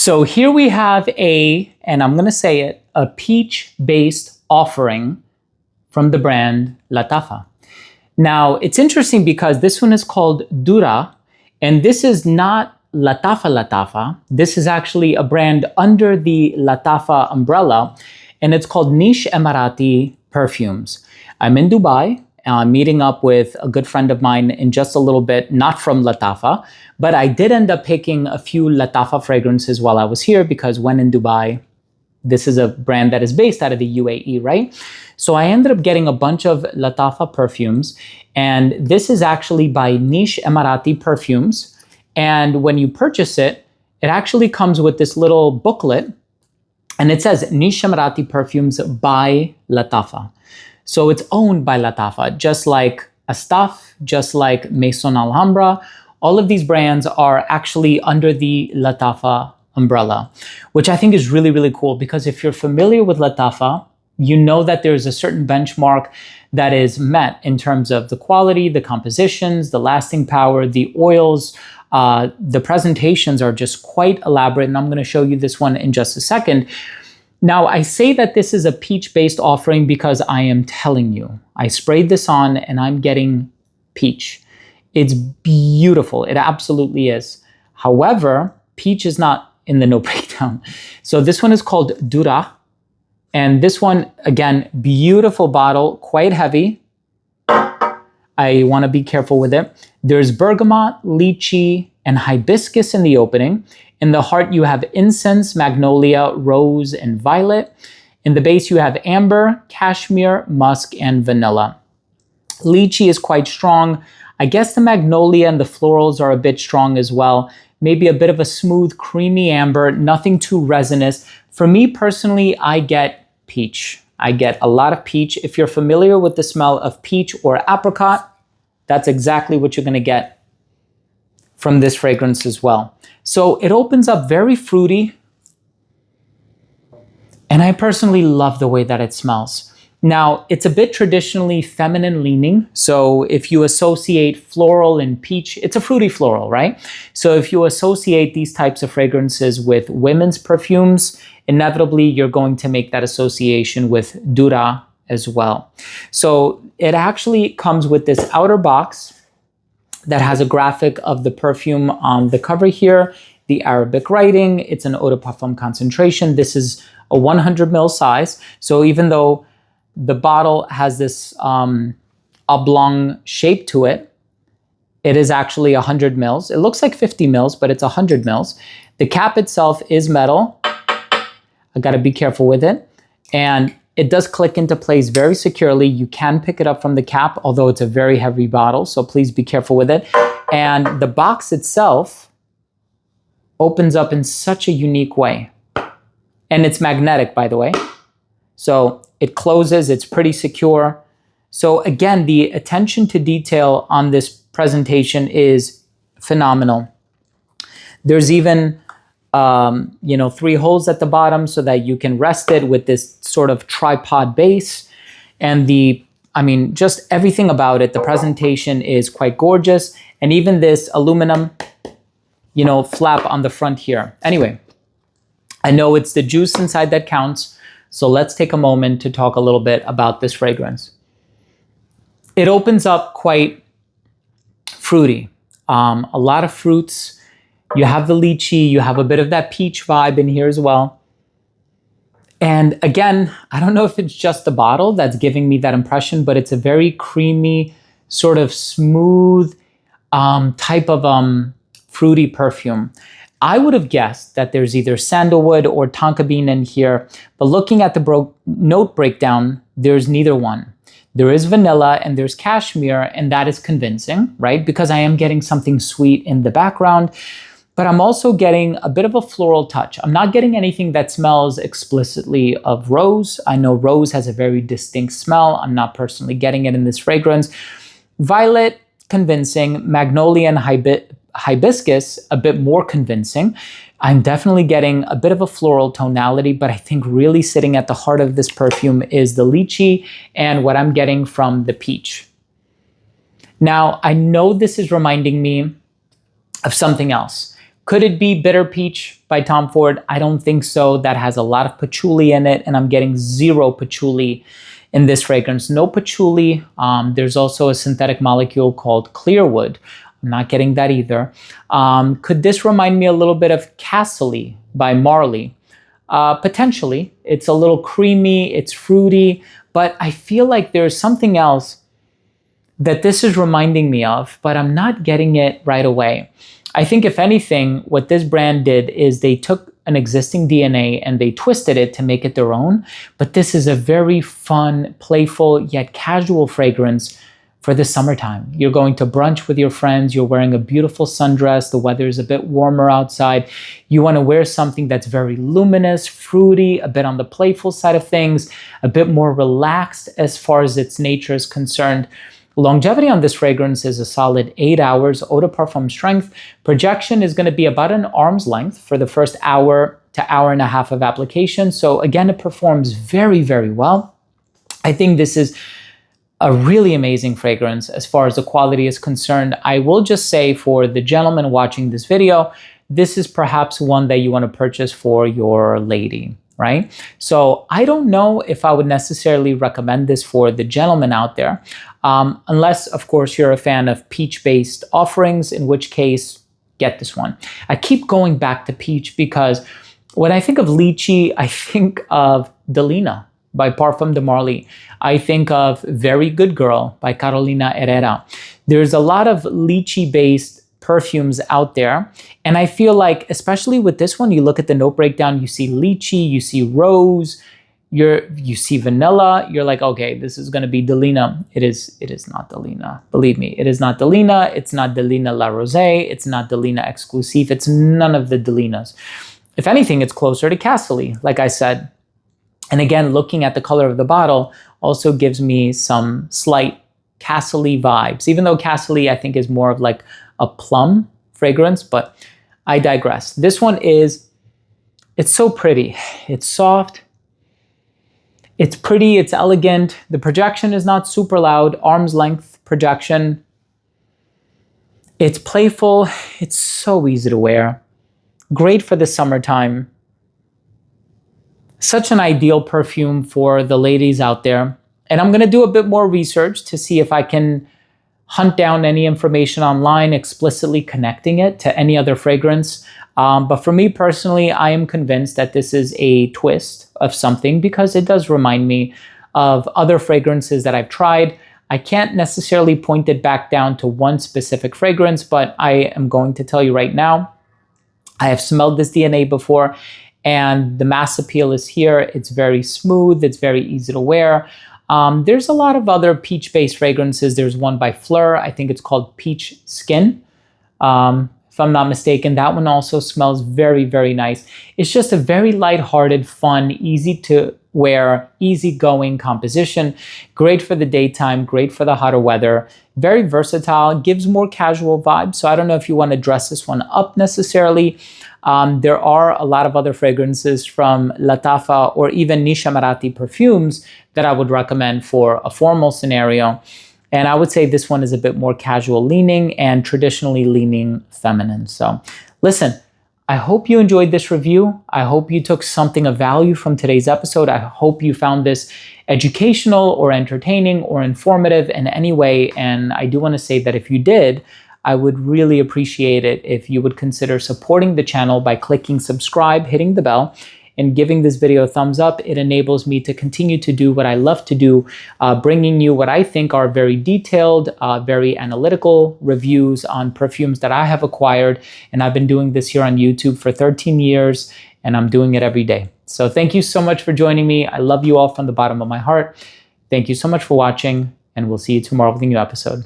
So here we have and I'm going to say it, a peach-based offering from the brand Lattafa. Now, it's interesting because this one is called Dura, and this is not Lattafa. This is actually a brand under the Lattafa umbrella, and it's called Niche Emarati Perfumes. I'm in Dubai, meeting up with a good friend of mine in just a little bit, not from Lattafa, but I did end up picking a few Lattafa fragrances while I was here because when in Dubai, this is a brand that is based out of the UAE, right? So I ended up getting a bunch of Lattafa perfumes, and this is actually by Niche Emarati Perfumes. And when you purchase it, it actually comes with this little booklet, and it says Niche Emarati Perfumes by Lattafa. So it's owned by Lattafa, just like Astaf, just like Maison Alhambra. All of these brands are actually under the Lattafa umbrella, which I think is really, really cool because if you're familiar with Lattafa, you know that there's a certain benchmark that is met in terms of the quality, the compositions, the lasting power, the oils. The presentations are just quite elaborate, and I'm going to show you this one in just a second. Now, I say that this is a peach-based offering because I am telling you, I sprayed this on and I'm getting peach. It's beautiful. It absolutely is. However, peach is not in the no breakdown. So this one is called Dura. And this one, again, beautiful bottle, quite heavy. I want to be careful with it. There's bergamot, lychee, and hibiscus in the opening. In the heart, you have incense, magnolia, rose, and violet. In the base, you have amber, cashmere, musk, and vanilla. Lychee is quite strong. I guess the magnolia and the florals are a bit strong as well. Maybe a bit of a smooth, creamy amber, nothing too resinous. For me personally, I get peach. I get a lot of peach. If you're familiar with the smell of peach or apricot, that's exactly what you're going to get from this fragrance as well. So it opens up very fruity, and I personally love the way that it smells. Now, it's a bit traditionally feminine leaning. So if you associate floral and peach, it's a fruity floral, right? So if you associate these types of fragrances with women's perfumes, inevitably you're going to make that association with Dura as well. So it actually comes with this outer box that has a graphic of the perfume on the cover here, the Arabic writing. It's an eau de parfum concentration. This is a 100 ml size. So even though the bottle has this oblong shape to it, it is actually 100 mils. It looks like 50 mils, but it's 100 mils. The cap itself is metal. I gotta be careful with it. And it does click into place very securely. You can pick it up from the cap, although it's a very heavy bottle, so please be careful with it. And the box itself opens up in such a unique way. And it's magnetic, by the way. So it closes, it's pretty secure. So again, the attention to detail on this presentation is phenomenal. There's even 3 holes at the bottom so that you can rest it with this sort of tripod base. And just everything about it, the presentation is quite gorgeous. And even this aluminum, flap on the front here. Anyway, I know it's the juice inside that counts. So let's take a moment to talk a little bit about this fragrance. It opens up quite fruity, a lot of fruits. You have the lychee, you have a bit of that peach vibe in here as well. And again, I don't know if it's just the bottle that's giving me that impression, but it's a very creamy, sort of smooth type of fruity perfume. I would have guessed that there's either sandalwood or tonka bean in here, but looking at the note breakdown, there's neither one. There is vanilla and there's cashmere, and that is convincing, right? Because I am getting something sweet in the background, but I'm also getting a bit of a floral touch. I'm not getting anything that smells explicitly of rose. I know rose has a very distinct smell. I'm not personally getting it in this fragrance. Violet, convincing. Magnolia and hibiscus, a bit more convincing. I'm definitely getting a bit of a floral tonality, but I think really sitting at the heart of this perfume is the lychee and what I'm getting from the peach. Now, I know this is reminding me of something else, Could it be Bitter Peach by Tom Ford? I don't think so. That has a lot of patchouli in it, and I'm getting zero patchouli in this fragrance. No patchouli. There's also a synthetic molecule called Clearwood. I'm not getting that either. Could this remind me a little bit of Castle by Marley? Potentially. It's a little creamy, it's fruity, but I feel like there's something else that this is reminding me of, but I'm not getting it right away. I think if anything, what this brand did is they took an existing DNA and they twisted it to make it their own. But this is a very fun, playful, yet casual fragrance for the summertime. You're going to brunch with your friends, you're wearing a beautiful sundress, the weather is a bit warmer outside. You want to wear something that's very luminous, fruity, a bit on the playful side of things, a bit more relaxed as far as its nature is concerned. Longevity on this fragrance is a solid 8 hours. Eau de parfum strength. Projection is going to be about an arm's length for the first hour to hour and a half of application. So again, it performs very, very well. I think this is a really amazing fragrance as far as the quality is concerned. I will just say for the gentleman watching this video, this is perhaps one that you want to purchase for your lady, right? So I don't know if I would necessarily recommend this for the gentleman out there, unless, of course, you're a fan of peach-based offerings, in which case, get this one. I keep going back to peach because when I think of lychee, I think of Delina by Parfum de Marly. I think of Very Good Girl by Carolina Herrera. There's a lot of lychee-based perfumes out there. And I feel like, especially with this one, you look at the note breakdown, you see lychee, you see rose, you see vanilla, you're like, okay, this is going to be Delina. It is not Delina. Believe me, it is not Delina. It's not Delina La Rosée. It's not Delina Exclusive. It's none of the Delinas. If anything, it's closer to Castle, like I said. And again, looking at the color of the bottle also gives me some slight Castle vibes, even though Castle, I think, is more of like a plum fragrance, but I digress. This one it's so pretty. It's soft. It's pretty, it's elegant. The projection is not super loud, arm's length projection. It's playful. It's so easy to wear. Great for the summertime. Such an ideal perfume for the ladies out there. And I'm going to do a bit more research to see if I can hunt down any information online explicitly connecting it to any other fragrance. But for me personally, I am convinced that this is a twist of something because it does remind me of other fragrances that I've tried. I can't necessarily point it back down to one specific fragrance, but I am going to tell you right now, I have smelled this DNA before and the mass appeal is here. It's very smooth. It's very easy to wear. There's a lot of other peach-based fragrances. There's one by Fleur. I think it's called Peach Skin. If I'm not mistaken, that one also smells very, very nice. It's just a very lighthearted, fun, easy to wear, easygoing composition. Great for the daytime, great for the hotter weather. Very versatile, gives more casual vibes. So I don't know if you want to dress this one up necessarily. There are a lot of other fragrances from Lattafa or even Emarati Perfumes that I would recommend for a formal scenario. And I would say this one is a bit more casual leaning and traditionally leaning feminine. So listen, I hope you enjoyed this review. I hope you took something of value from today's episode. I hope you found this educational or entertaining or informative in any way. And I do want to say that if you did, I would really appreciate it if you would consider supporting the channel by clicking subscribe, hitting the bell, and giving this video a thumbs up. It enables me to continue to do what I love to do, bringing you what I think are very detailed, very analytical reviews on perfumes that I have acquired. And I've been doing this here on YouTube for 13 years, and I'm doing it every day. So thank you so much for joining me. I love you all from the bottom of my heart. Thank you so much for watching, and we'll see you tomorrow with a new episode.